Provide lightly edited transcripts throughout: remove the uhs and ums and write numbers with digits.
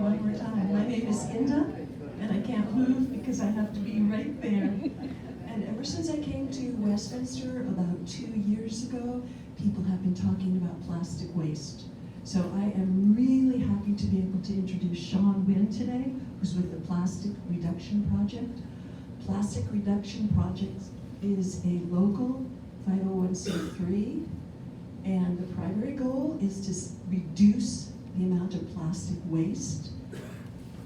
one more time. My name is Inda, and I can't move because I have to be right there. And ever since I came to Westminster about 2 years ago, people have been talking about plastic waste. So I am really happy to be able to introduce Sean Wynn today, who's with the Plastic Reduction Project. Plastic Reduction Project is a local 501c3, and the primary goal is to reduce the amount of plastic waste,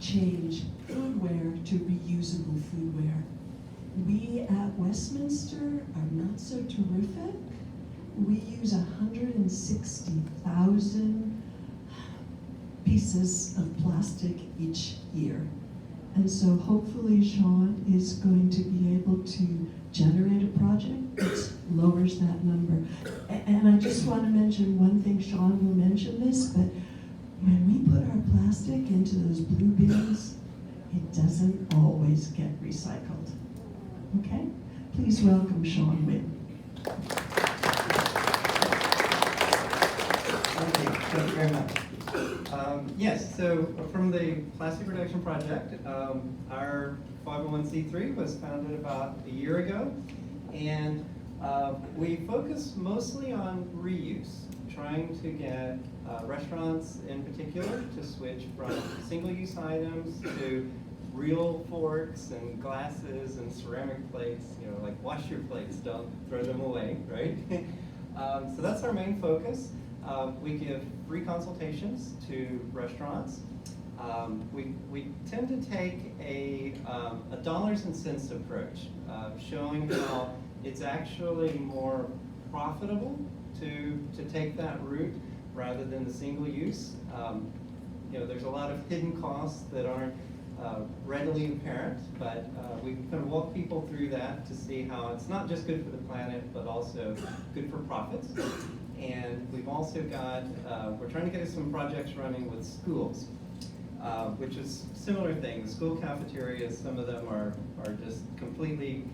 change foodware to reusable foodware. We at Westminster are not so terrific. We use 160,000 pieces of plastic each year. And so hopefully Sean is going to be able to generate a project that lowers that number. And I just want to mention one thing, Sean will mention this, but when we put our plastic into those blue bins, it doesn't always get recycled. Okay? Please welcome Sean Wynn. Thank you very much. Yes, so from the Plastic Reduction Project, our 501c3 was founded about a year ago, and we focus mostly on reuse, trying to get restaurants in particular to switch from single-use items to real forks and glasses and ceramic plates, like wash your plates, don't throw them away, right? So that's our main focus. We give free consultations to restaurants. We tend to take a dollars and cents approach, showing how it's actually more profitable to take that route rather than the single use. There's a lot of hidden costs that aren't readily apparent, but we kind of walk people through that to see how it's not just good for the planet, but also good for profits. And we've also got, we're trying to get some projects running with schools, which is similar thing. The school cafeterias, some of them are just completely,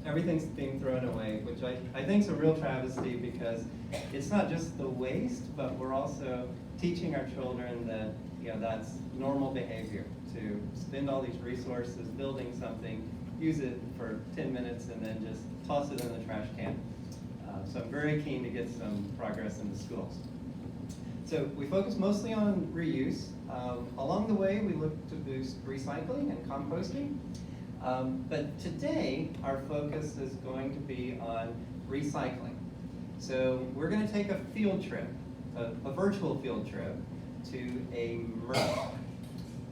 everything's being thrown away, which I think is a real travesty, because it's not just the waste, but we're also teaching our children that that's normal behavior, to spend all these resources building something, use it for 10 minutes, and then just toss it in the trash can. So I'm very keen to get some progress in the schools. So we focus mostly on reuse. Along the way, we look to boost recycling and composting. But today, our focus is going to be on recycling. So we're going to take a field trip, a virtual field trip, to a MRF.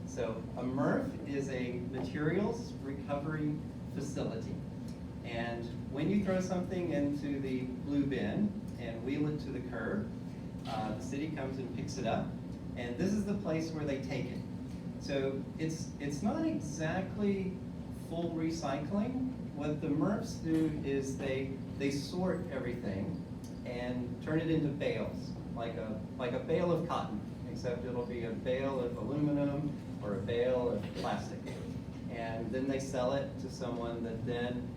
So a MRF is a materials recovery facility. And when you throw something into the blue bin and wheel it to the curb, the city comes and picks it up, and this is the place where they take it. So it's not exactly full recycling. What the MRFs do is they sort everything and turn it into bales, like a bale of cotton, except it'll be a bale of aluminum or a bale of plastic. And then they sell it to someone that then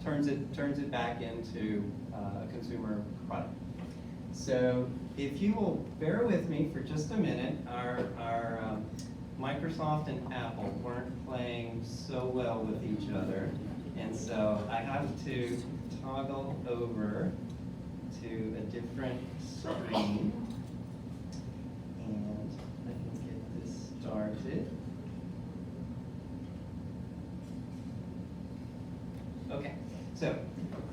turns it back into a consumer product. So if you will bear with me for just a minute, our Microsoft and Apple weren't playing so well with each other, and so I have to toggle over to a different screen, and I can get this started. Okay, so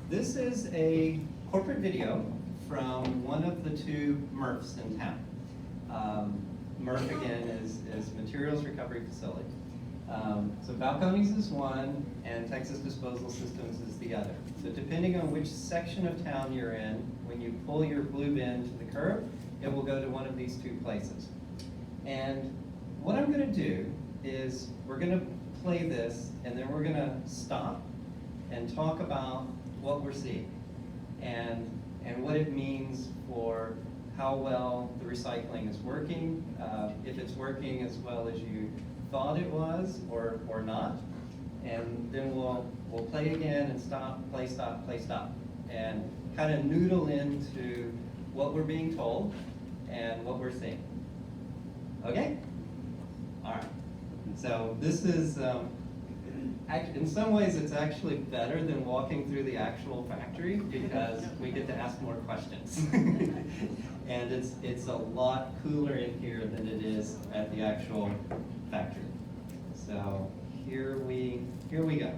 this is a corporate video from one of the two MRFs in town. MRF, again, is Materials Recovery Facility. So Balcones is one, and Texas Disposal Systems is the other. So depending on which section of town you're in, when you pull your blue bin to the curb, it will go to one of these two places. And what I'm going to do is we're going to play this, and then we're going to stop and talk about what we're seeing and what it means for how well the recycling is working, if it's working as well as you thought it was or not. And then we'll play again and stop, play, stop, play, stop, and kind of noodle into what we're being told and what we're seeing. Okay? All right. So this is, in some ways, it's actually better than walking through the actual factory because we get to ask more questions. And it's a lot cooler in here than it is at the actual factory. So here we go.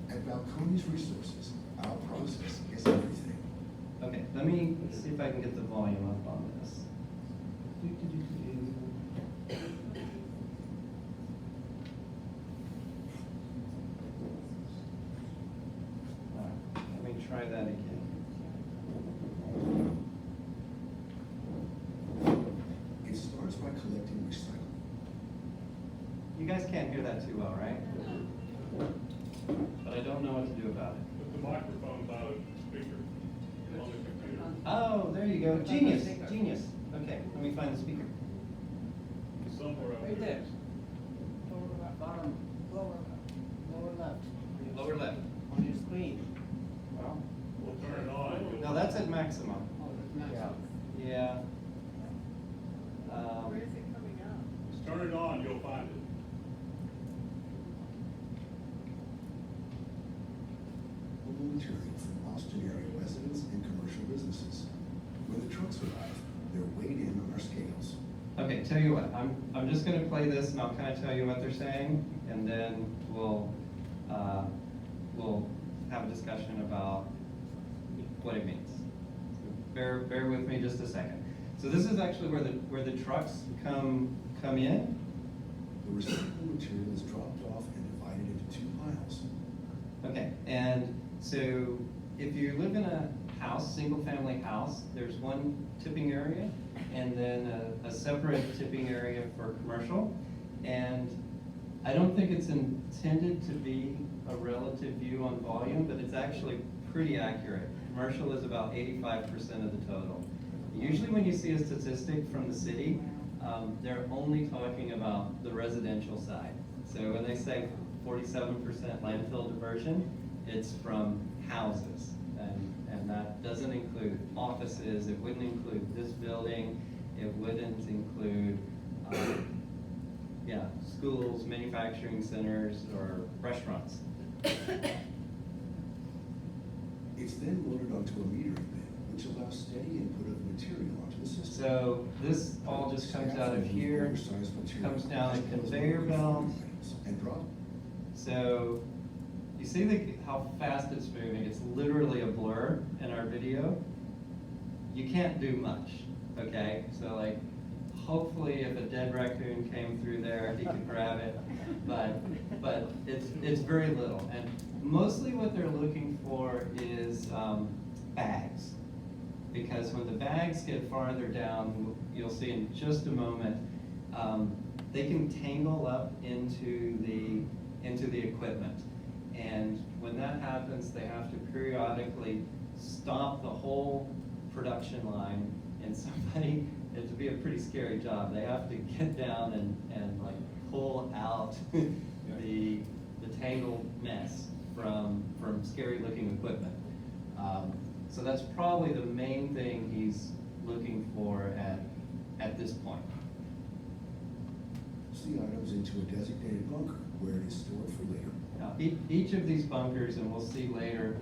At Balcones Resources, our process is everything. Okay, let me see if I can get the volume up on this. All right, let me try that again. It starts by collecting recycling. You guys can't hear that too well, right? But I don't know what to do about it. Put the microphone's out of the speaker on the computer. Oh, there you go. Genius, genius. Okay, let me find the speaker. Somewhere up Right there. there. Lower, bottom, lower left. Lower left. On your screen. Well, We'll turn it on. No, that's at maximum. oh, that's not. Yeah. Where is it coming out? Just turn it on, you'll find it. Moving material from Austin area residents and commercial businesses. When the trucks arrive, they're weighed in on our scales. Okay, tell you what, I'm just gonna play this and I'll kind of tell you what they're saying, and then we'll have a discussion about what it means. Bear with me just a second. So this is actually where the trucks come in. The recyclable material is dropped off and divided into 2 piles. Okay, and so if you live in a house, single-family house, there's one tipping area and then a separate tipping area for commercial. And I don't think it's intended to be a relative view on volume, but it's actually pretty accurate. Commercial is about 85% of the total. Usually when you see a statistic from the city, they're only talking about the residential side. So when they say 47% landfill diversion, it's from houses. And that doesn't include offices, it wouldn't include this building, it wouldn't include, schools, manufacturing centers, or restaurants. It's then loaded onto a metering bin, which allows steady input of material onto the system. So this all just comes out of here, Oversized material, comes down as the well as conveyor belt. items, and drop. So you see how fast it's moving? It's literally a blur in our video. You can't do much, okay? So like, hopefully if a dead raccoon came through there, he could grab it, but it's very little. And mostly what they're looking for is bags. Because when the bags get farther down, you'll see in just a moment, they can tangle up into the equipment. And when that happens, they have to periodically stop the whole production line, and somebody, it'd be a pretty scary job. They have to get down and like pull out the tangled mess from scary looking equipment. So that's probably the main thing he's looking for at this point. The items into a designated bunker where it is stored for later. Now, each of these bunkers, and we'll see later,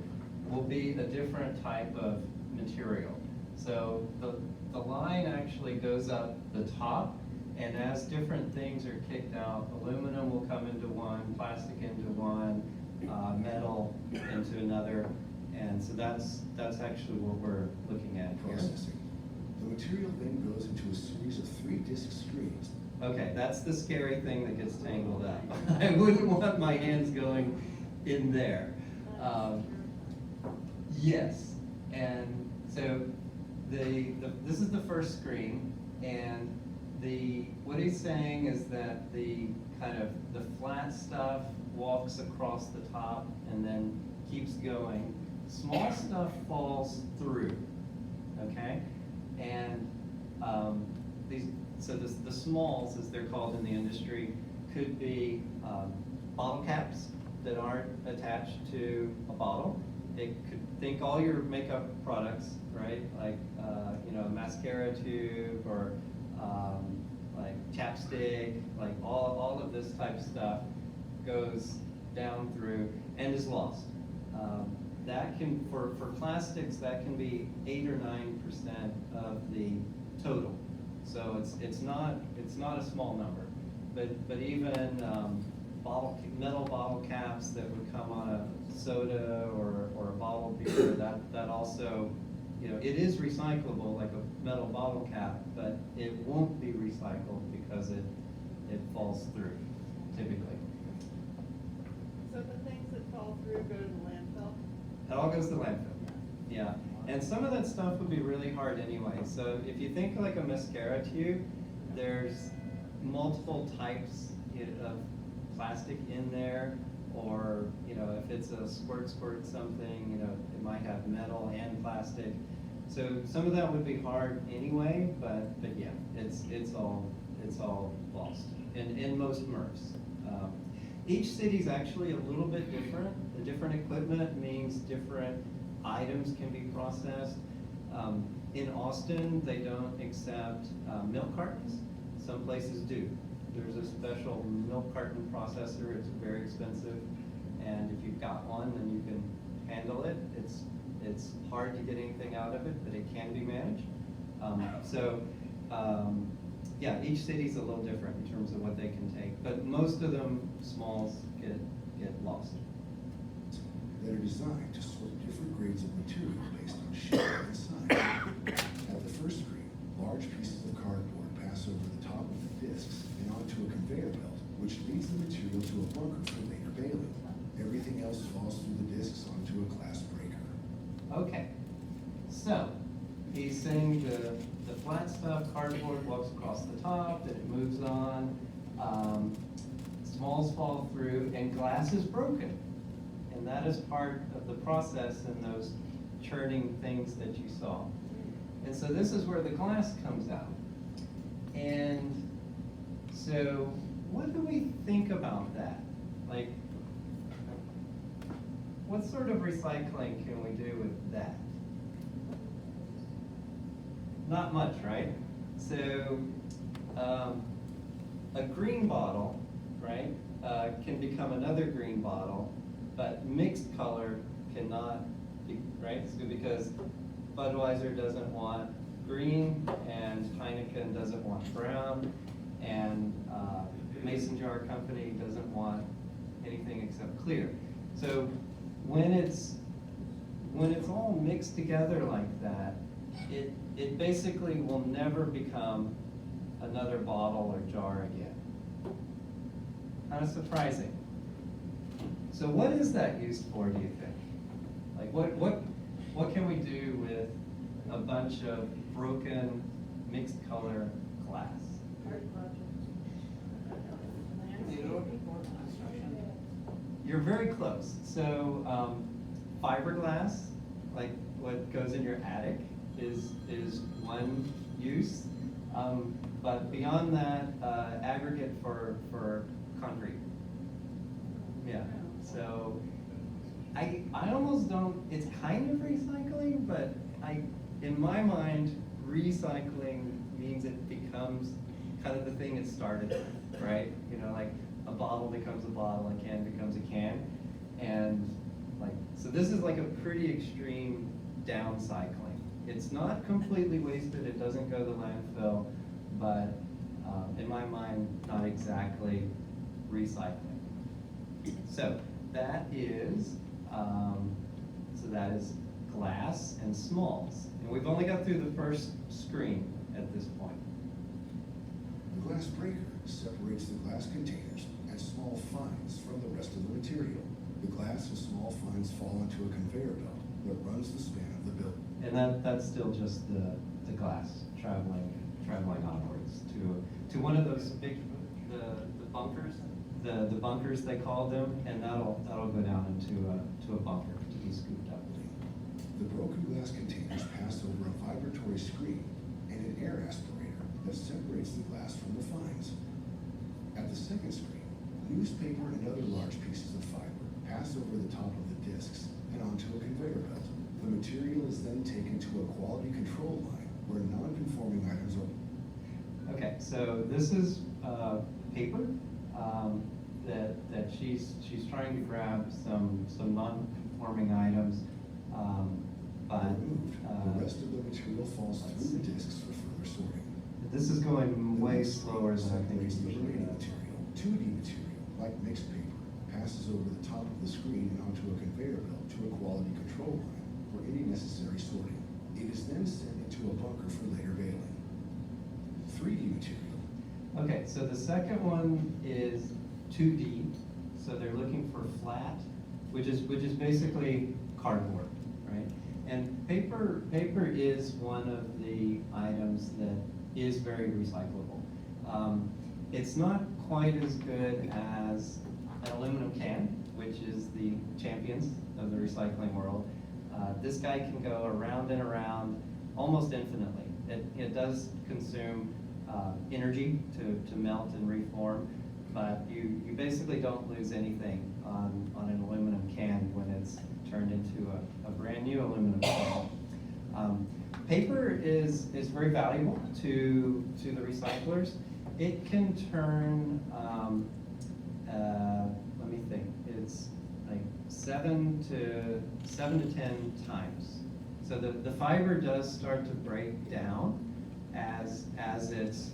will be a different type of material. So the line actually goes up the top, and as different things are kicked out, aluminum will come into one, plastic into one, metal into another, and so that's actually what we're looking at here. Processing. The material then goes into a series of 3-disc screens. Okay, that's the scary thing that gets tangled up. I wouldn't want my hands going in there. Yes, and so this is the first screen, and what he's saying is that the flat stuff walks across the top and then keeps going. Small stuff falls through, okay? And the smalls, as they're called in the industry, could be bottle caps that aren't attached to a bottle. It could, think all your makeup products, right? Like, a mascara tube or like chapstick, like all of this type of stuff goes down through and is lost. That can, for plastics, that can be 8 or 9% of the total. So it's not a small number. But even metal bottle caps that would come on a soda or a bottled beer, that also, it is recyclable like a metal bottle cap, but it won't be recycled because it falls through typically. So the things that fall through go to the landfill? It all goes to landfill. Yeah, and some of that stuff would be really hard anyway. So if you think like a mascara tube, there's multiple types of plastic in there, or if it's a squirt something, it might have metal and plastic. So some of that would be hard anyway, but yeah, it's all lost in most MRFs. Each city's actually a little bit different. The different equipment means different items can be processed. In Austin, they don't accept milk cartons. Some places do. There's a special milk carton processor. It's very expensive, and if you've got one, then you can handle it. It's hard to get anything out of it, but it can be managed. Yeah, each city's a little different in terms of what they can take, but most of them, smalls, get lost. That are designed to sort different grades of material based on shape and size. At the first screen, large pieces of cardboard pass over the top of the discs and onto a conveyor belt, which leads the material to a bunker for later baling. Everything else falls through the discs onto a glass breaker. Okay, so he's saying the flat stuff, cardboard walks across the top, then it moves on, smalls fall through, and glass is broken. And that is part of the process in those churning things that you saw. And so this is where the glass comes out. And so what do we think about that? Like, what sort of recycling can we do with that? Not much, right? So a green bottle, right, can become another green bottle, but mixed color cannot be, right? So because Budweiser doesn't want green, and Heineken doesn't want brown, and Mason Jar Company doesn't want anything except clear. So when it's all mixed together like that, it basically will never become another bottle or jar again. Kind of surprising. So what is that used for, do you think? Like what can we do with a bunch of broken mixed color glass? Art projects. You're very close. So fiberglass, like what goes in your attic, is one use. But beyond that, aggregate for concrete. Yeah. So I almost don't. It's kind of recycling, but in my mind, recycling means it becomes kind of the thing it started with, right? Like a bottle becomes a bottle, a can becomes a can, and so this is like a pretty extreme downcycling. It's not completely wasted. It doesn't go to landfill, but in my mind, not exactly recycling. So that is glass and smalls, and we've only got through the first screen at this point. The glass breaker separates the glass containers and small fines from the rest of the material. The glass and small fines fall into a conveyor belt that runs the span of the building. And that's still just the glass traveling onwards to one of those big the bunkers, the bunkers they call them, and that'll go down into a bunker to be scooped up. The broken glass containers pass over a vibratory screen and an air aspirator that separates the glass from the fines. At the second screen, newspaper and other large pieces of fiber pass over the top of the discs and onto a conveyor belt. The material is then taken to a quality control line where so this is paper that she's trying to grab some non-conforming items, but Removed, the rest of the material falls through the discs for further sorting. this is going way The next slower than I think separates it the usually remaining does. material. 2D material, like mixed paper, passes over the top of the screen and onto a conveyor belt to a quality control line for any necessary sorting. It is then sent into a bunker for later baling. 3D material. Okay, so the second one is 2D, so they're looking for flat, which is basically cardboard, right? And paper is one of the items that is very recyclable. It's not quite as good as an aluminum can, which is the champions of the recycling world. This guy can go around and around almost infinitely. It does consume energy to melt and reform, but you basically don't lose anything on an aluminum can when it's turned into a brand new aluminum can. Paper is very valuable to the recyclers. It can turn, let me think, it's like 7 to 10 times. So the fiber does start to break down as it's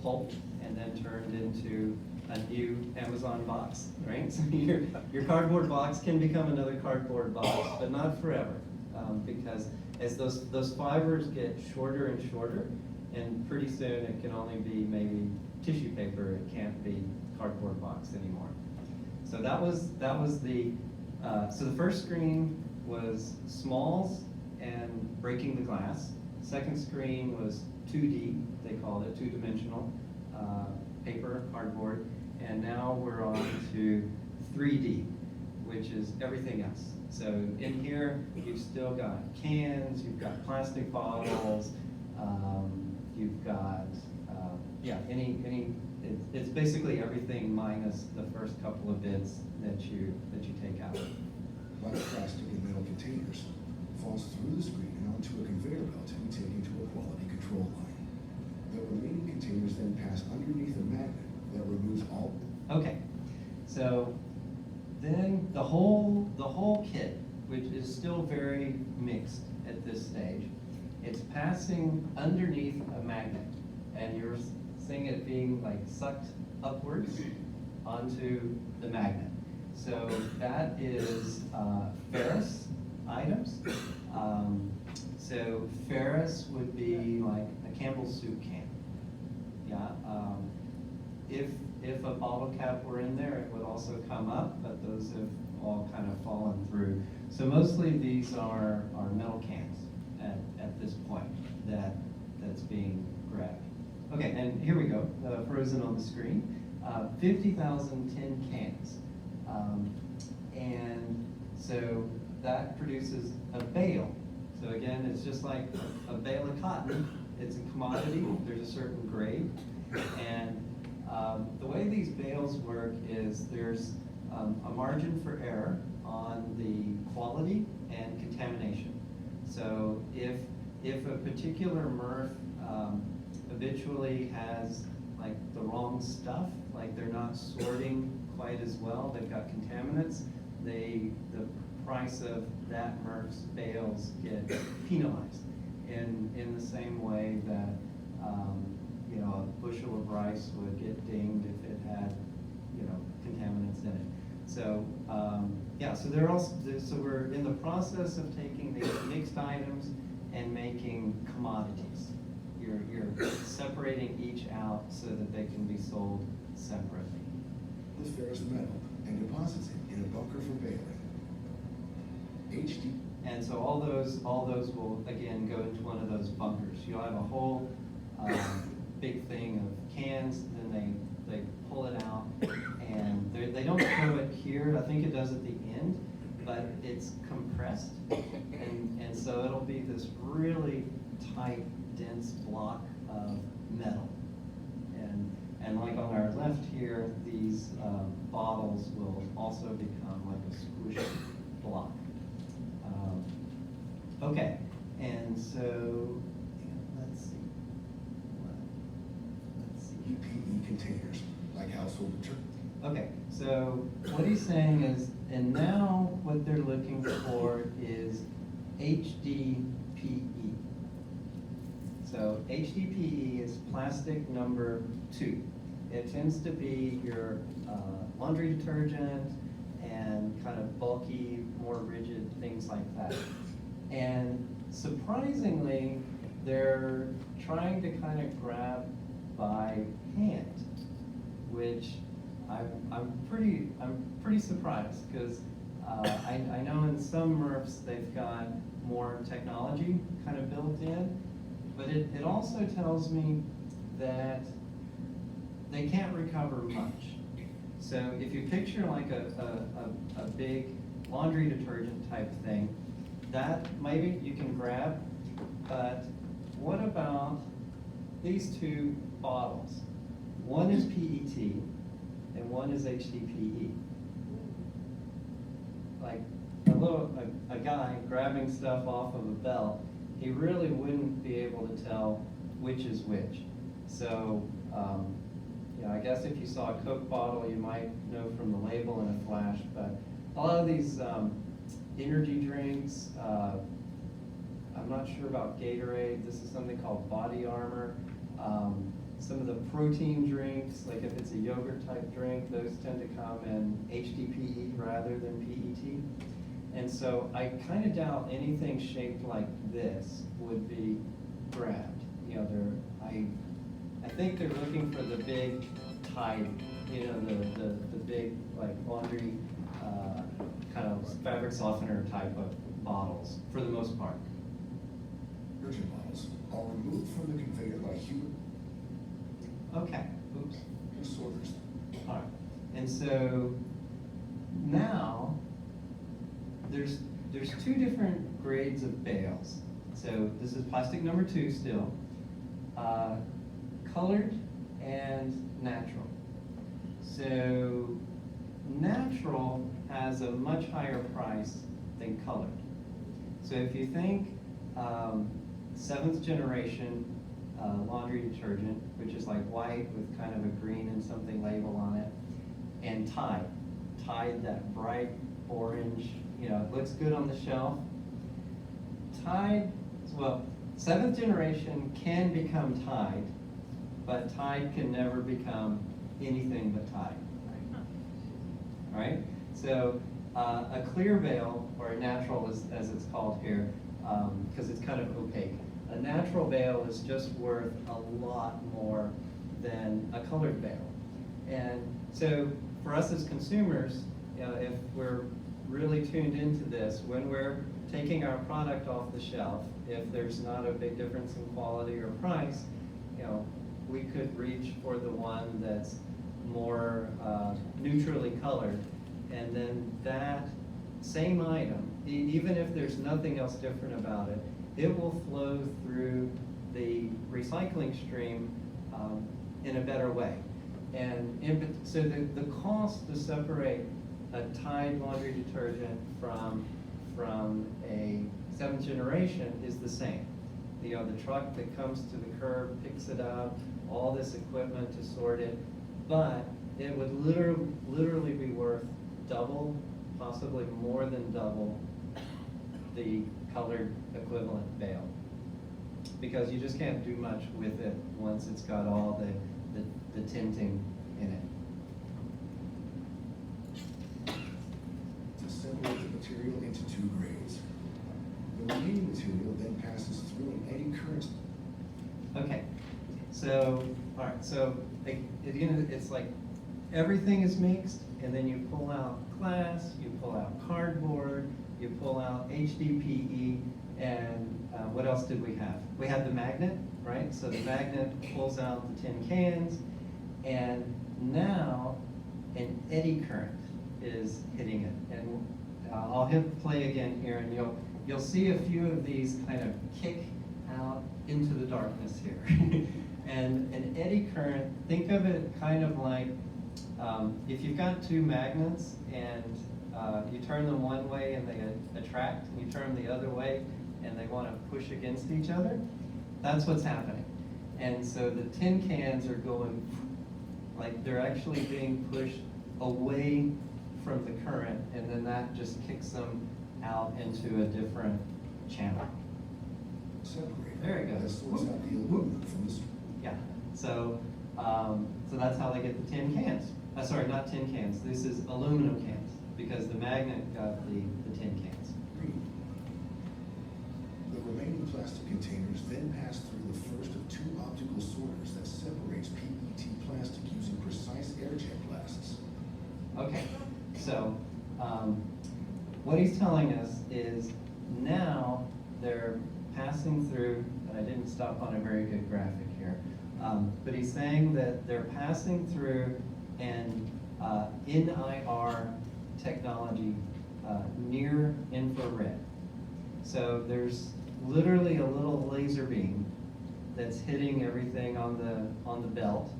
pulped and then turned into a new Amazon box, right? So your cardboard box can become another cardboard box, but not forever, because as those fibers get shorter and shorter, and pretty soon it can only be maybe tissue paper. It can't be cardboard box anymore. So that was the so the first screen was smalls and breaking the glass. Second screen was 2D, they called it, two-dimensional paper, cardboard, and now we're on to 3D, which is everything else. So in here, you've still got cans, you've got plastic bottles, you've got, it's basically everything minus the first couple of bits that you take out. Like plastic and metal containers, falls through the screen and onto a conveyor belt to be taken to a quality control line. The remaining containers then pass underneath a magnet that removes all. Okay, so then the whole kit, which is still very mixed at this stage, it's passing underneath a magnet, and you're seeing it being like sucked upwards onto the magnet. So that is ferrous items. So ferrous would be like a Campbell's soup can. Yeah. If a bottle cap were in there, it would also come up, but those have all kind of fallen through. So mostly these are metal cans at this point that's being grabbed. Okay, and here we go, frozen on the screen. 50,000 tin cans. And so that produces a bale. So again, it's just like a bale of cotton. It's a commodity, there's a certain grade. And the way these bales work is there's a margin for error on the quality and contamination. So if a particular MRF habitually has like the wrong stuff, like they're not sorting quite as well, they've got contaminants, the price of that MRF's bales get penalized in the same way that a bushel of rice would get dinged if it had contaminants in it. So so we're in the process of taking these mixed items and making commodities. You're separating each out so that they can be sold separately. The ferrous metal and deposits it in a bunker for baling. HD. And so all those will again go into one of those bunkers. You'll have a whole big thing of cans, then they pull it out, and they don't throw it here. I think it does at the end, but it's compressed, and so it'll be this really tight, dense block of metal. And like on our left here, these bottles will also become like a squished block. Okay, and so let's see. household detergent. Okay, so what he's saying is, and now what they're looking for is HDPE. So HDPE is plastic number 2. It tends to be your laundry detergent and kind of bulky, more rigid things like that. And surprisingly, they're trying to kind of grab by hand, which I'm pretty surprised, because I know in some MRFs they've got more technology kind of built in, but it also tells me that they can't recover much. So if you picture like a big laundry detergent type thing, that maybe you can grab, but what about these two bottles? One is PET and one is HDPE. Like a guy grabbing stuff off of a belt, he really wouldn't be able to tell which is which. So, I guess if you saw a Coke bottle, you might know from the label in a flash, but a lot of these energy drinks, I'm not sure about Gatorade. This is something called Body Armor. Some of the protein drinks, like if it's a yogurt type drink, those tend to come in HDPE rather than PET. And so I kind of doubt anything shaped like this would be grabbed. I think they're looking for the big Tide, the big like laundry kind of fabric softener type of bottles for the most part. Detergent bottles are removed from the conveyor by human Okay, oops. sorters. All right, and so now there's two different grades of bales. So this is plastic number 2 still, colored and natural. So natural has a much higher price than colored. So if you think 7th generation laundry detergent, which is like white with kind of a green and something label on it, and Tide, that bright orange, it looks good on the shelf. Tide, well, 7th generation can become Tide, but Tide can never become anything but Tide. All right? So a clear veil, or a natural as it's called here, because it's kind of opaque. A natural veil is just worth a lot more than a colored veil. And so for us as consumers, if we're really tuned into this, when we're taking our product off the shelf, if there's not a big difference in quality or price, we could reach for the one that's more neutrally colored, and then that same item, even if there's nothing else different about it, it will flow through the recycling stream in a better way. And so the cost to separate a Tide laundry detergent from a 7th generation is the same. The truck that comes to the curb picks it up, all this equipment to sort it, but it would literally be worth double, possibly more than double, the colored equivalent veil, because you just can't do much with it once it's got all the tinting in it. To separate the material into 2 grades. The remaining material then passes through an eddy current. Okay, so, all right, so again, it's like everything is mixed, and then you pull out glass, you pull out cardboard, you pull out HDPE, and what else did we have? We had the magnet, right? So the magnet pulls out the tin cans, and now an eddy current is hitting it. And I'll hit play again here, and you'll see a few of these kind of kick out into the darkness here. And an eddy current, think of it kind of like if you've got 2 magnets and you turn them one way and they attract, and you turn them the other way and they want to push against each other, that's what's happening. And so the tin cans are going Like they're actually being pushed away from the current, and then that just kicks them out into a different channel. Separator. There you go. That sorts out the aluminum from the Yeah, so, so that's how they get the tin cans. Sorry, not tin cans, this is aluminum cans, because the magnet got the tin cans. screen. The remaining plastic containers then pass through the first of two optical sorters that separates PET plastic using precise air-jet blasts. Okay, so, what he's telling us is now they're passing through, and I didn't stop on a very good graphic here, but he's saying that they're passing through an NIR technology, near infrared. So there's literally a little laser beam that's hitting everything on the belt,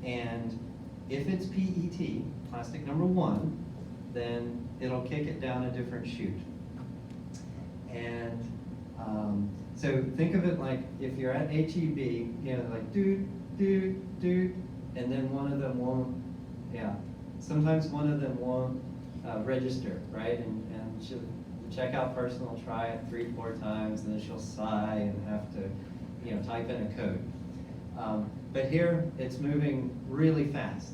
and if it's PET, plastic number 1, then it'll kick it down a different chute. And so think of it like if you're at HEB, you know, like doot, doot, doot, and then one of them won't, yeah. Sometimes one of them won't register, right? And she'll, the checkout person will try it 3-4 times, and then she'll sigh and have to, you know, type in a code. But here, it's moving really fast.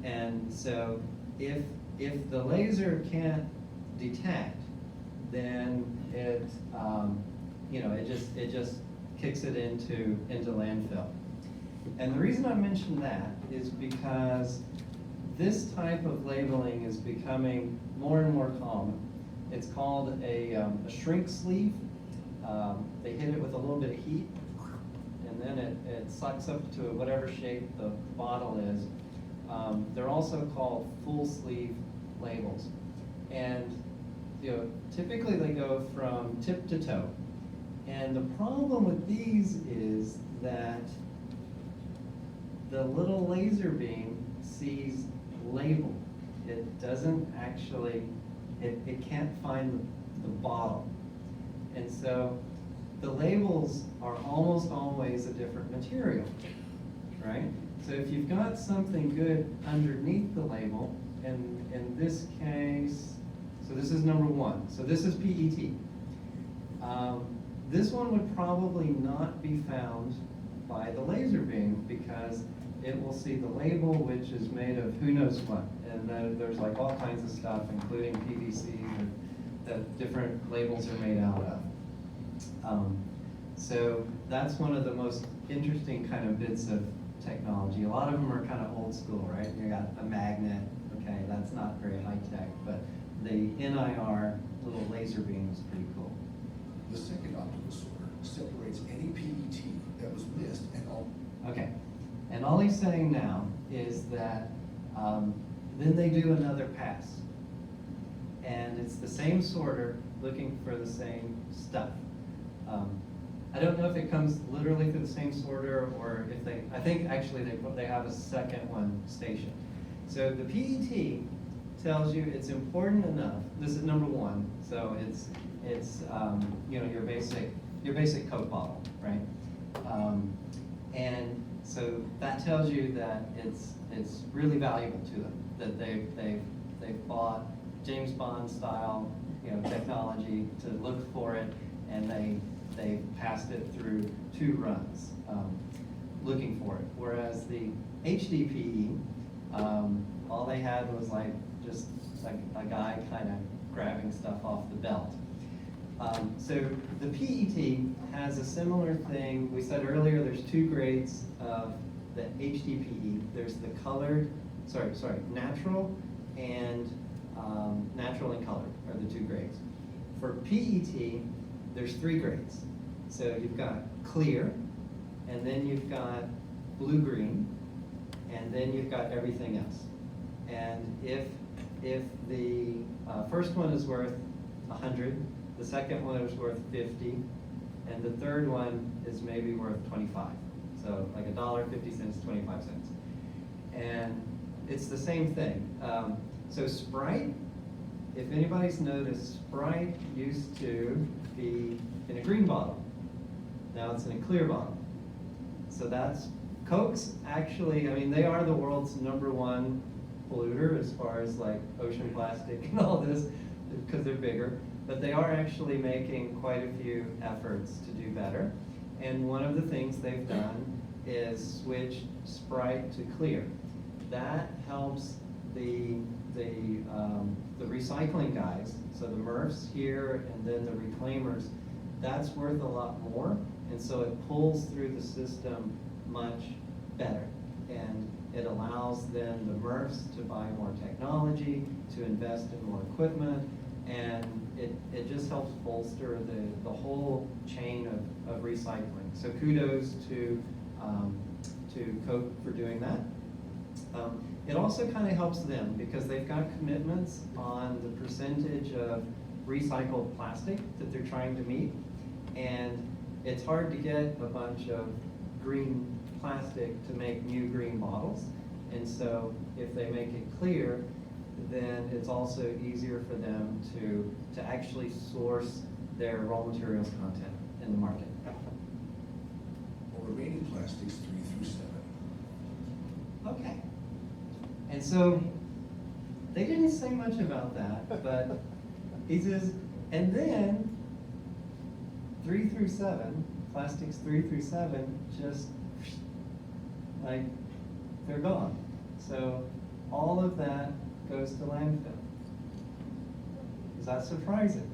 And so if the laser can't detect, then it, you know, it just kicks it into landfill. And the reason I mention that is because this type of labeling is becoming more and more common. It's called a shrink sleeve. They hit it with a little bit of heat, and then it sucks up to whatever shape the bottle is. They're also called full sleeve labels. And you know, typically they go from tip to toe. And the problem with these is that the little laser beam sees label. It doesn't actually, it can't find the bottle. And so the labels are almost always a different material, right? So if you've got something good underneath the label, and in this case, so this is number 1. So this is PET. This one would probably not be found by the laser beam because it will see the label, which is made of who knows what. And then there's like all kinds of stuff, including PVC, that different labels are made out of. So that's one of the most interesting kind of bits of technology. A lot of them are kind of old school, right? You got a magnet, okay, that's not very high tech, but the NIR little laser beam is pretty cool. The second optical sorter separates any PET that was missed and all. Okay, and all he's saying now is that then they do another pass. And it's the same sorter looking for the same stuff. I don't know if it comes literally through the same sorter or if they, I think actually they have a second one stationed. So the PET tells you it's important enough, this is number 1, so it's you know, your basic Coke bottle, right? And so that tells you that it's really valuable to them, that they've bought James Bond style, you know, technology to look for it, and they passed it through 2 runs looking for it. Whereas the HDPE, all they had was like just a guy kind of grabbing stuff off the belt. So the PET has a similar thing. We said earlier there's 2 grades of the HDPE. There's the colored, natural and natural and colored are the 2 grades. For PET, there's 3 grades. So you've got clear, and then you've got blue-green, and then you've got everything else. And if the first one is worth 100, the second one is worth 50, and the third one is maybe worth 25. So like $1.50, 25 cents. And it's the same thing. So Sprite, if anybody's noticed, Sprite used to be in a green bottle. Now it's in a clear bottle. So that's Cokes actually, I mean, they are the world's #1 polluter as far as like ocean plastic and all this, because they're bigger. But they are actually making quite a few efforts to do better. And one of the things they've done is switch Sprite to clear. That helps the recycling guys, so the MRFs here and then the reclaimers, that's worth a lot more. And so it pulls through the system much better. And it allows then the MRFs to buy more technology, to invest in more equipment, and it just helps bolster the whole chain of recycling. So kudos to Coke for doing that. It also kind of helps them because they've got commitments on the percentage of recycled plastic that they're trying to meet. And it's hard to get a bunch of green plastic to make new green bottles. And so if they make it clear, then it's also easier for them to actually source their raw materials content in the market. Or remaining plastics 3 through 7. Okay. And so they didn't say much about that, but he says, and then 3 through 7, plastics 3 through 7, just like they're gone. So all of that goes to landfill. Is that surprising?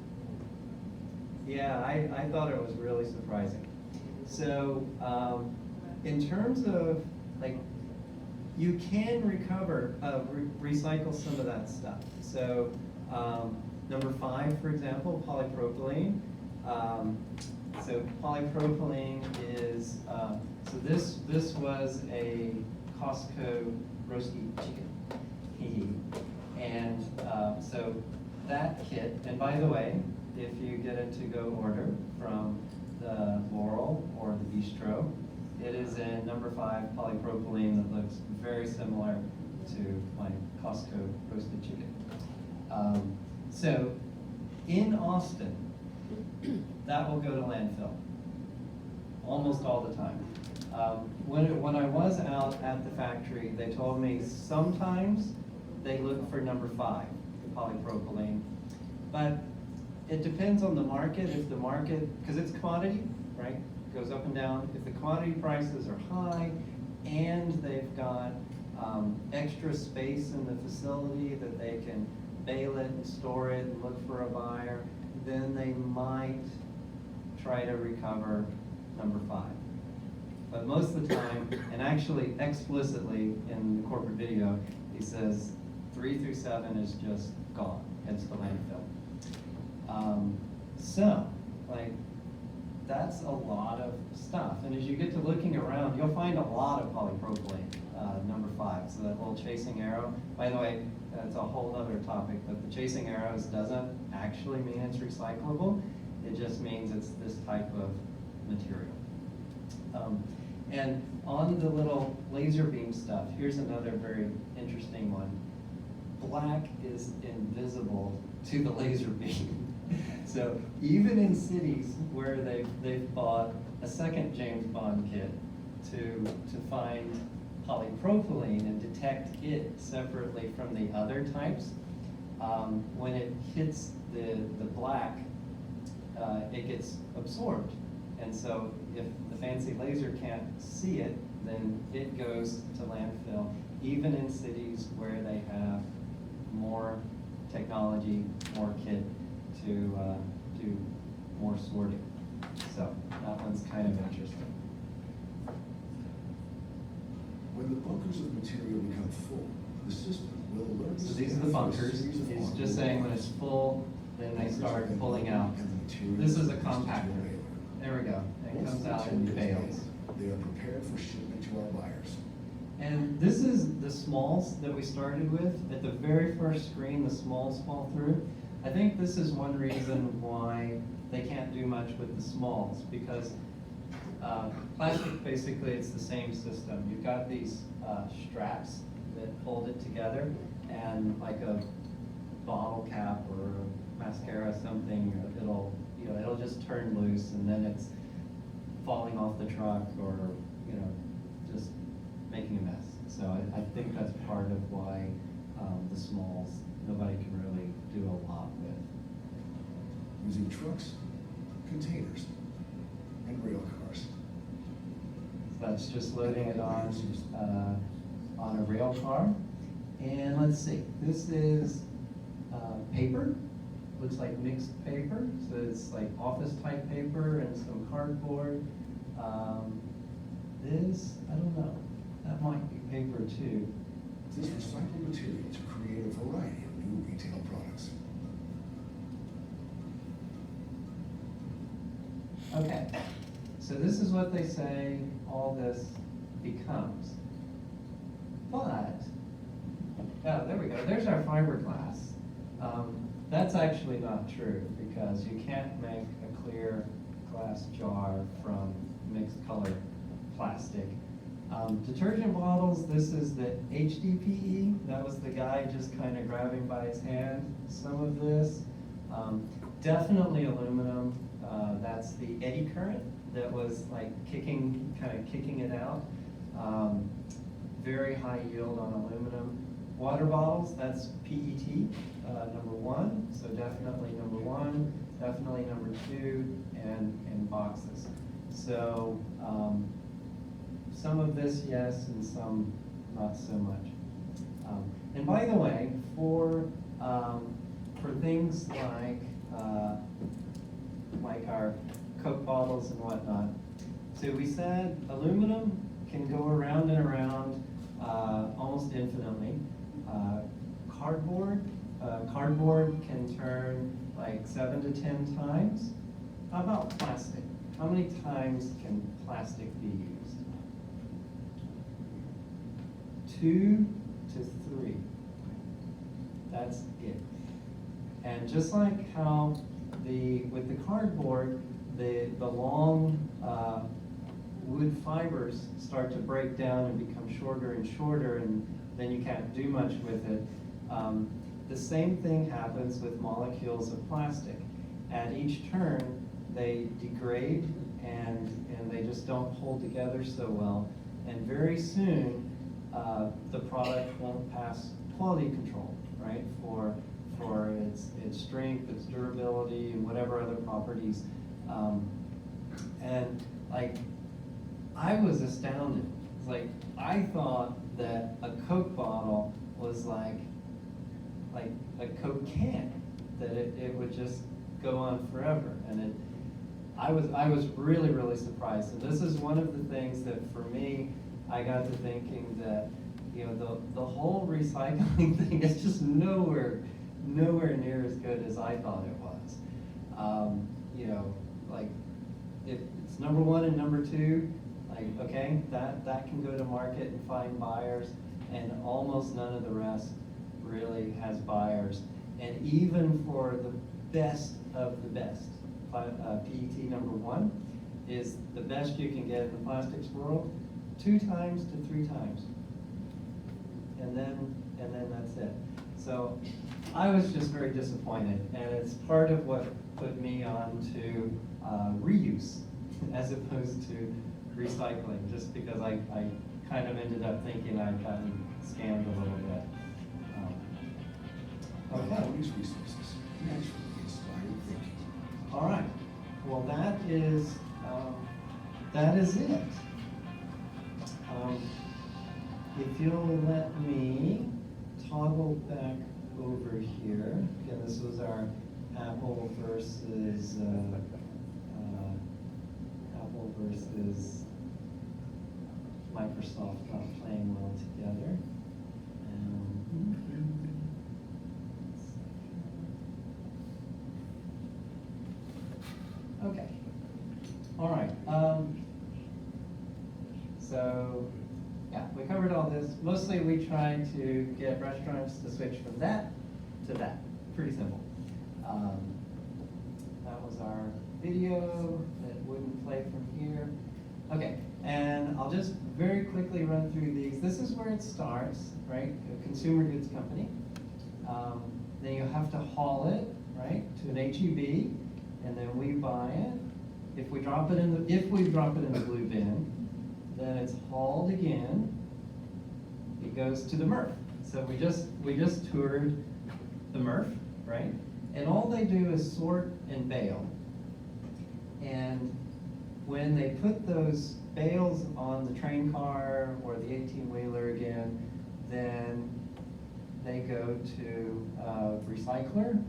Yeah, I thought it was really surprising. So in terms of like, you can recover, recycle some of that stuff. So number 5, for example, polypropylene. So polypropylene is, so this was a Costco roasted chicken. And so that kit, and by the way, if you get a to-go order from the Laurel or the Bistro, it is in number 5 polypropylene that looks very similar to my Costco roasted chicken. So in Austin, that will go to landfill almost all the time. When I was out at the factory, they told me sometimes they look for number 5, the polypropylene, but it depends on the market. If the market, because it's commodity, right? Goes up and down. If the commodity prices are high and they've got extra space in the facility that they can bale it and store it and look for a buyer, then they might try to recover number 5. But most of the time, and actually explicitly in the corporate video, he says 3 through 7 is just gone. It's the landfill. So, like, that's a lot of stuff. And as you get to looking around, you'll find a lot of polypropylene, number 5. So that little chasing arrow, by the way, that's a whole other topic, but the chasing arrows doesn't actually mean it's recyclable. It just means it's this type of material. And on the little laser beam stuff, here's another very interesting one. Black is invisible to the laser beam. So even in cities where they've bought a second James Bond kit to find polypropylene and detect it separately from the other types, when it hits the black, it gets absorbed. And so if the fancy laser can't see it, then it goes to landfill, even in cities where they have more technology, more kit to do more sorting. So that one's kind of interesting. When the bunkers of material become full, the system will alert. So these are the bunkers. He's just saying when it's full, then they start pulling out. This is a compactor. There we go. It comes out in bales. They are prepared for shipment to our buyers. And this is the smalls that we started with. At the very first screen, the smalls fall through. I think this is one reason why they can't do much with the smalls, because plastic, basically, it's the same system. You've got these straps that hold it together, and like a bottle cap or a mascara, something, it'll just turn loose, and then it's falling off the truck, or just So I think that's part of why the smalls, nobody can really do a lot with. Using trucks, containers, and rail cars. That's just loading it on a rail car. And let's see, this is paper. Looks like mixed paper, so it's like office type paper and some cardboard. This, I don't know, that might be paper too. This recycled material to create a variety of new retail products. Okay, so this is what they say all this becomes. But, oh, there we go, there's our fiberglass. That's actually not true, because you can't make a clear glass jar from mixed color plastic. Detergent bottles, this is the HDPE. That was the guy just kind of grabbing by his hand some of this. Definitely aluminum. That's the eddy current that was like kind of kicking it out. Very high yield on aluminum. Water bottles, that's PET, number one. So definitely number one, definitely number two, and boxes. So some of this, yes, and some not so much. And by the way, for things like our Coke bottles and whatnot, so we said aluminum can go around and around almost infinitely. Cardboard can turn like 7 to 10 times. How about plastic? How many times can plastic be used? 2 to 3. That's it. And just like how with the cardboard, the long wood fibers start to break down and become shorter and shorter, and then you can't do much with it. The same thing happens with molecules of plastic. At each turn, they degrade and they just don't hold together so well. And very soon, the product won't pass quality control, right? For its strength, its durability, and whatever other properties. And like, I was astounded. It's like, I thought that a Coke bottle was like a Coke can, that it would just go on forever. And I was really, really surprised. And this is one of the things that for me, I got to thinking that, you know, the whole recycling thing is just nowhere near as good as I thought it was. You know, like, if it's number one and number two, like, okay, that can go to market and find buyers, and almost none of the rest really has buyers. And even for the best of the best, PET number one is the best you can get in the plastics world, 2 times to 3 times. And then that's it. So I was just very disappointed, and it's part of what put me on to reuse as opposed to recycling, just because I kind of ended up thinking I'd gotten scammed a little bit. By all these resources, naturally inspired thinking. All right. Well, that is it. If you'll let me toggle back over here. Again, this was our Apple versus Microsoft not playing well together. Okay. All right. So, yeah, we covered all this. Mostly we tried to get restaurants to switch from that to that. Pretty simple. That was our video that wouldn't play from here. Okay, and I'll just very quickly run through these. This is where it starts, right? A consumer goods company. Then you have to haul it, right, to an HEB, and then we buy it. If we drop it in the blue bin, then it's hauled again, it goes to the MRF. So we just toured the MRF, right? And all they do is sort and bale. And when they put those bales on the train car or the 18-wheeler again, then they go to a recycler.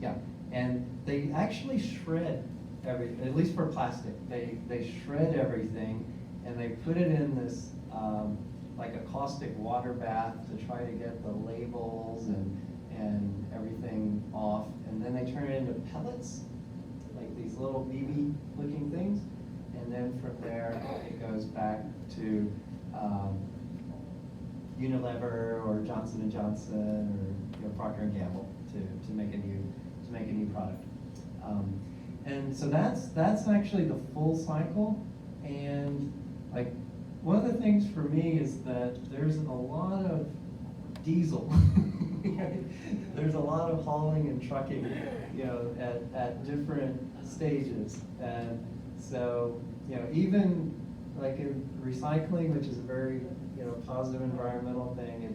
Yeah, and they actually shred at least for plastic, they shred everything and they put it in this like a caustic water bath to try to get the labels and everything off. And then they turn it into pellets, like these little BB looking things. And then from there, it goes back to Unilever or Johnson & Johnson or Procter & Gamble to make a new product. And so that's actually the full cycle. And like one of the things for me is that there's a lot of diesel. There's a lot of hauling and trucking, at different stages. And so, even like in recycling, which is a very, positive environmental thing,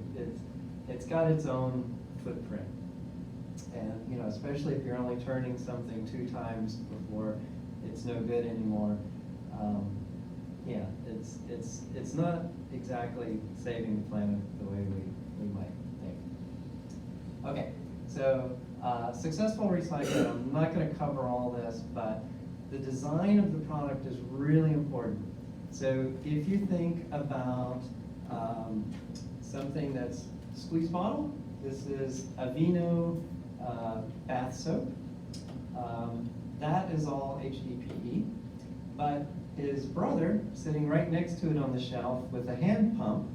it's got its own footprint. And, especially if you're only turning something 2 times before it's no good anymore, it's not exactly saving the planet the way we might think. Okay, so successful recycling, I'm not going to cover all this, but the design of the product is really important. So if you think about something that's squeeze bottle, this is Aveeno bath soap. That is all HDPE, but his brother, sitting right next to it on the shelf with a hand pump,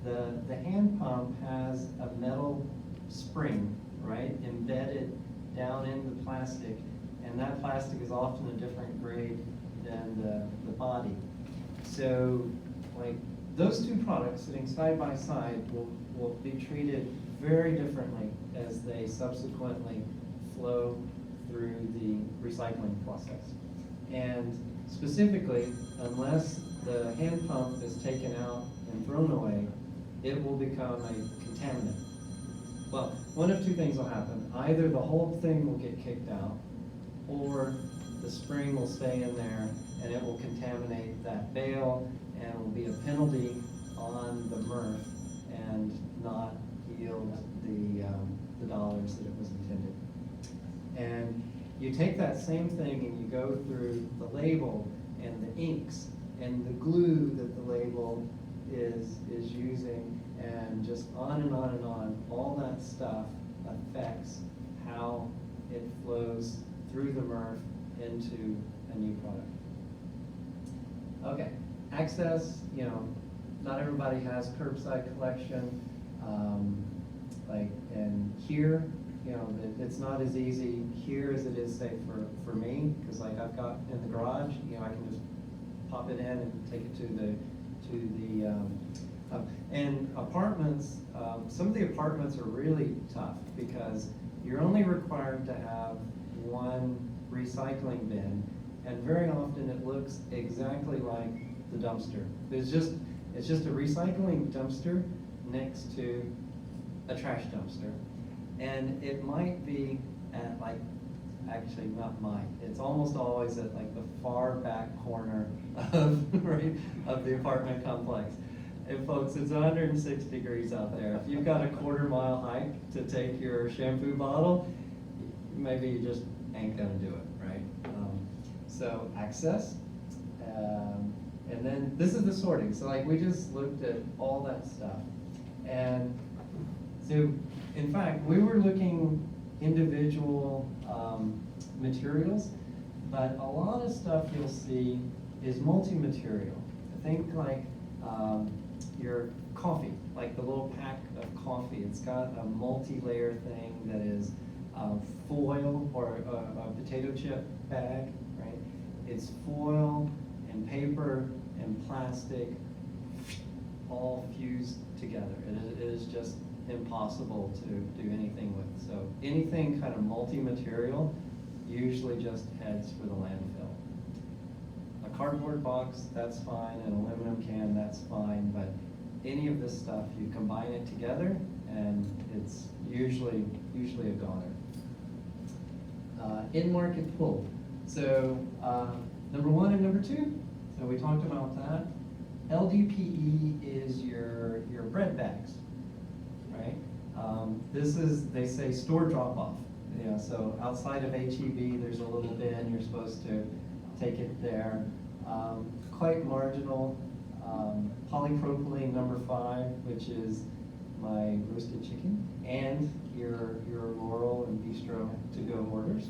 the hand pump has a metal spring, right, embedded down in the plastic, and that plastic is often a different grade than the body. So, like, those 2 products sitting side by side will be treated very differently as they subsequently flow through the recycling process. And specifically, unless the hand pump is taken out and thrown away, it will become a contaminant. Well, one of 2 things will happen. Either the whole thing will get kicked out, or the spring will stay in there and it will contaminate that bale, and it will be a penalty on the MRF and not yield the dollars that it was intended. And you take that same thing and you go through the label and the inks and the glue that the label is using, and just on and on and on. All that stuff affects how it flows through the MRF into a new product. Okay, access, not everybody has curbside collection. And here, it's not as easy here as it is, say, for me, because like I've got in the garage, I can just pop it in and take it to the and apartments. Some of the apartments are really tough because you're only required to have 1 recycling bin, and very often it looks exactly like the dumpster. It's just a recycling dumpster next to a trash dumpster. And it might be at actually not mine. It's almost always at like the far back corner of the apartment complex. And folks, it's 106 degrees out there. If you've got a 1/4 mile hike to take your shampoo bottle, maybe you just ain't gonna do it, right? So access, and then this is the sorting. So like we just looked at all that stuff. And so in fact, we were looking individual materials, but a lot of stuff you'll see is multi-material. Think like your coffee, like the little pack of coffee. It's got a multi-layer thing that is foil, or a potato chip bag, right? It's foil and paper and plastic all fused together. It is just impossible to do anything with. So anything kind of multi-material usually just heads for the landfill. A cardboard box, that's fine. An aluminum can, that's fine. But any of this stuff, you combine it together, and it's usually a goner. In-market pull. So number one and number two, so we talked about that. LDPE is your bread bags, right? This is, they say, store drop-off. You know, so outside of HEB, there's a little bin, you're supposed to take it there. Quite marginal. Polypropylene number 5, which is my roasted chicken, and your Laurel and Bistro to-go orders.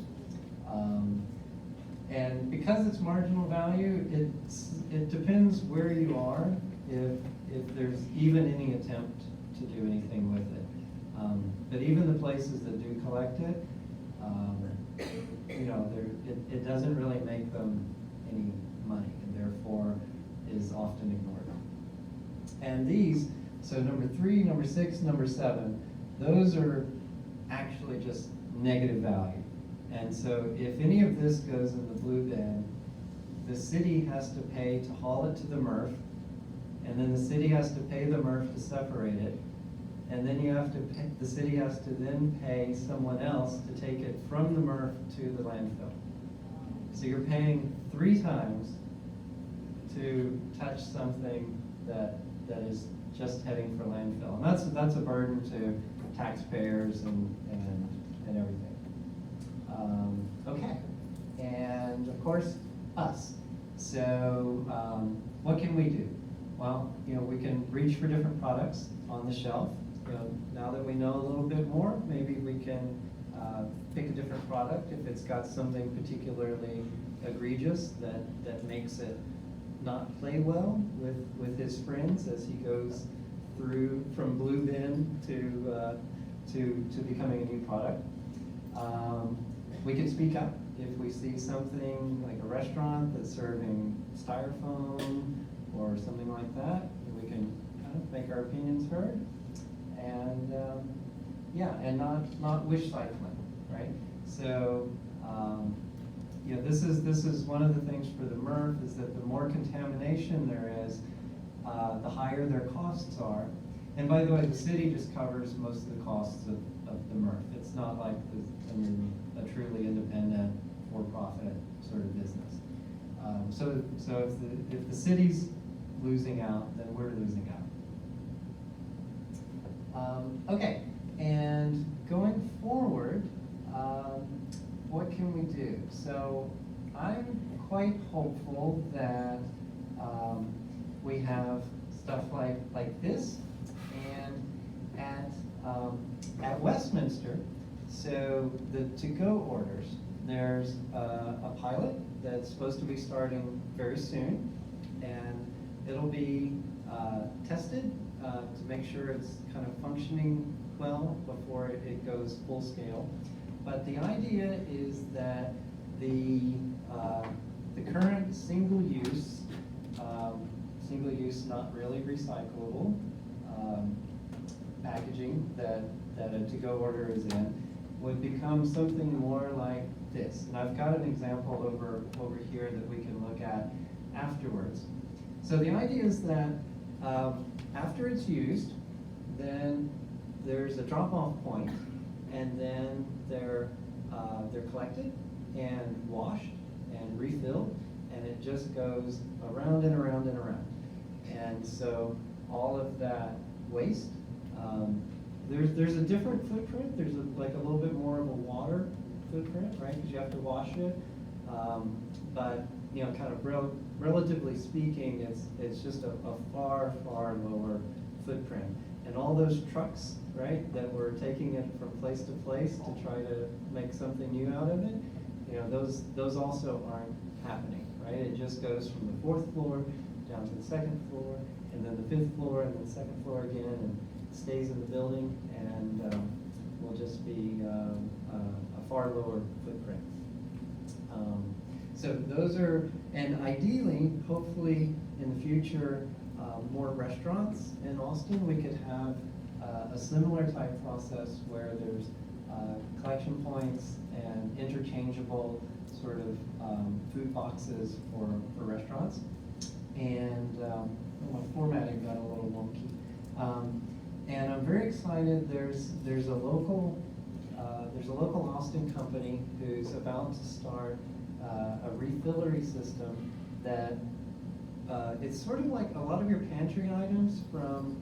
And because it's marginal value, it depends where you are, if there's even any attempt to do anything with it. But even the places that do collect it, you know, it doesn't really make them any money, and therefore is often ignored. And these, so number 3, number 6, number 7, those are actually just negative value. And so if any of this goes in the blue bin, the city has to pay to haul it to the MRF, and then the city has to pay the MRF to separate it, and then you have to pay, the city has to then pay someone else to take it from the MRF to the landfill. So you're paying 3 times to touch something that is just heading for landfill. And that's a burden to taxpayers and everything. Okay, and of course, us. So what can we do? Well, you know, we can reach for different products on the shelf. You know, now that we know a little bit more, maybe we can pick a different product if it's got something particularly egregious that makes it not play well with his friends as he goes through from blue bin to becoming a new product. We can speak up if we see something like a restaurant that's serving styrofoam or something like that. We can kind of make our opinions heard, and yeah, and not wish cycling, right? So you know, this is one of the things for the MRF, is that the more contamination there is, the higher their costs are. And by the way, the city just covers most of the costs of the MRF. It's not like a truly independent, for-profit sort of business. So if the city's losing out, then we're losing out. Okay, and going forward, what can we do? So I'm quite hopeful that we have stuff like this, and at Westminster, so the to-go orders, there's a pilot that's supposed to be starting very soon, and it'll be tested to make sure it's kind of functioning well before it goes full scale. But the idea is that the current single-use, not really recyclable packaging that a to-go order is in would become something more like this. And I've got an example over here that we can look at afterwards. So the idea is that after it's used, then there's a drop-off point, and then they're collected and washed and refilled, and it just goes around and around and around. And so all of that waste, there's a different footprint. There's like a little bit more of a water footprint, right? Because you have to wash it. But you know, kind of relatively speaking, it's just a far lower footprint. And all those trucks, right, that were taking it from place to place to try to make something new out of it, you know, those also aren't happening, right? It just goes from the 4th floor down to the 2nd floor, and then the 5th floor, and then the 2nd floor again, and stays in the building, and will just be a far lower footprint. So those are, and ideally, hopefully in the future, more restaurants in Austin, we could have a similar type process where there's collection points and interchangeable sort of food boxes for restaurants. and my formatting got a little wonky. And I'm very excited. There's a local Austin company who's about to start a refillery system that it's sort of like a lot of your pantry items from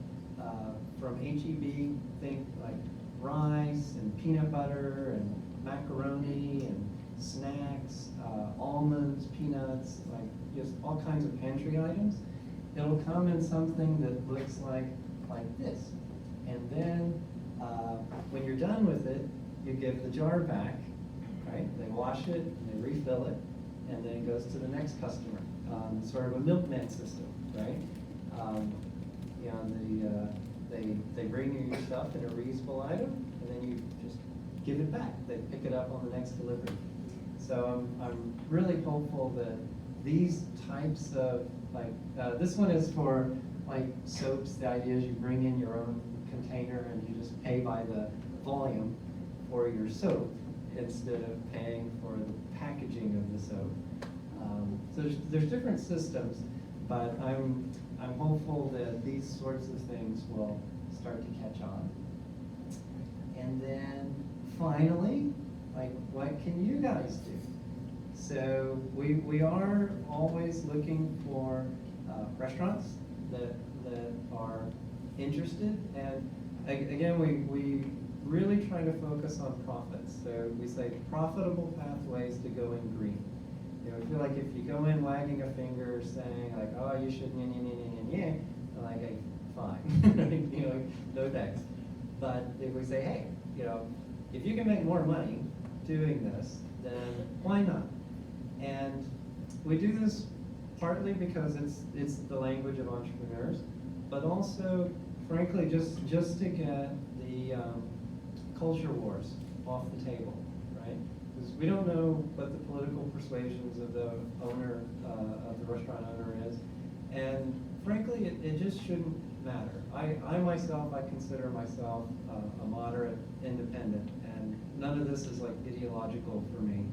H-E-B. Think like rice and peanut butter and macaroni and snacks, almonds, peanuts, like just all kinds of pantry items. It'll come in something that looks like this. And then when you're done with it, you give the jar back, right? They wash it, and they refill it, and then it goes to the next customer. Sort of a milkman system, right? They bring you your stuff in a reusable item, and then you just give it back. They pick it up on the next delivery. So I'm really hopeful that these types of, this one is for like soaps. The idea is you bring in your own container and you just pay by the volume for your soap instead of paying for the packaging of the soap. So there's different systems, but I'm hopeful that these sorts of things will start to catch on. And then finally, what can you guys do? So we are always looking for restaurants that are interested, and again, we really try to focus on profits. So we say profitable pathways to going green. You know, I feel like if you go in wagging a finger saying like, oh, you should I'm like, hey, fine, you know, no thanks. But if we say, hey, you know, if you can make more money doing this, then why not? And we do this partly because it's the language of entrepreneurs, but also, frankly, just to get the culture wars off the table, right? Because we don't know what the political persuasions of the owner, of the restaurant owner is, and frankly, it just shouldn't matter. I myself, I consider myself a moderate independent, and none of this is like ideological for me.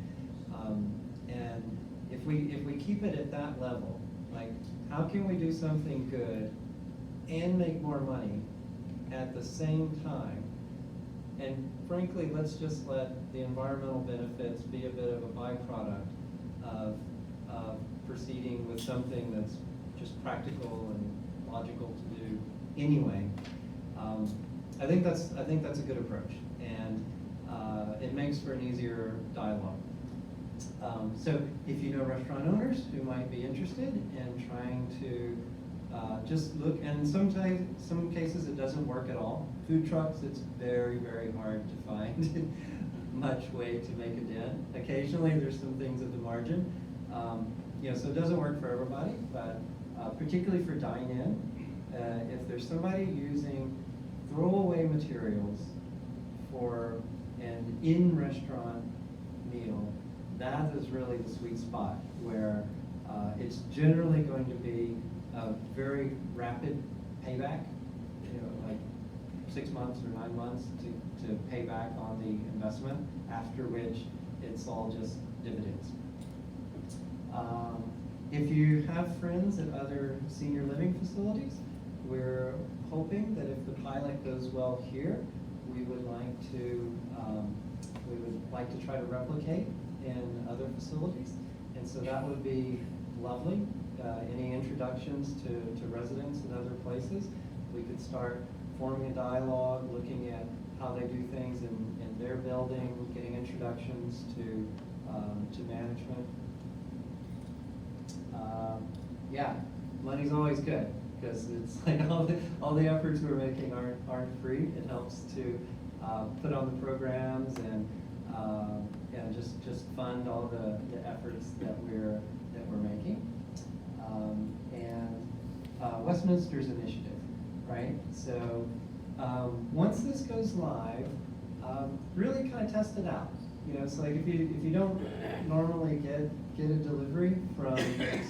And if we keep it at that level, like how can we do something good and make more money at the same time? And frankly, let's just let the environmental benefits be a bit of a byproduct of proceeding with something that's just practical and logical to do anyway. I think that's a good approach, and it makes for an easier dialogue. So if you know restaurant owners who might be interested in trying to just look, and sometimes, some cases it doesn't work at all. Food trucks, it's very, very hard to find much way to make a dent. Occasionally there's some things at the margin. You know, so it doesn't work for everybody, but particularly for dine-in, if there's somebody using throwaway materials for an in-restaurant meal, that is really the sweet spot where it's generally going to be a very rapid payback, you know, like 6 months or 9 months to pay back on the investment, after which it's all just dividends. If you have friends at other senior living facilities, we're hoping that if the pilot goes well here, we would like to try to replicate in other facilities. And so that would be lovely. Any introductions to residents in other places, we could start forming a dialogue, looking at how they do things in their building, getting introductions to management. Yeah, money's always good, because it's like all the efforts we're making aren't free. It helps to put on the programs and just fund all the efforts that we're making. Westminster's initiative, right? So once this goes live, really kind of test it out. You know, it's like if you don't normally get a delivery from,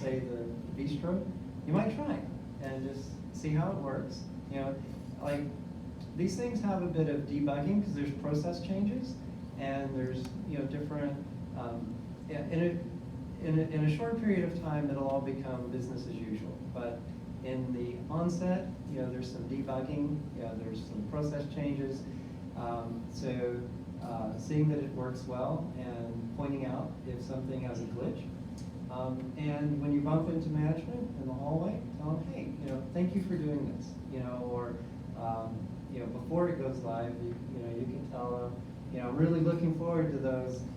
say, the bistro, you might try it and just see how it works. You know, like these things have a bit of debugging because there's process changes and there's, you know, different. In a short period of time, it'll all become business as usual. in the onset, there's some debugging, there's some process changes. So seeing that it works well and pointing out if something has a glitch. And when you bump into management in the hallway, tell them, hey, thank you for doing this, or before it goes live, you can tell them, really looking forward to those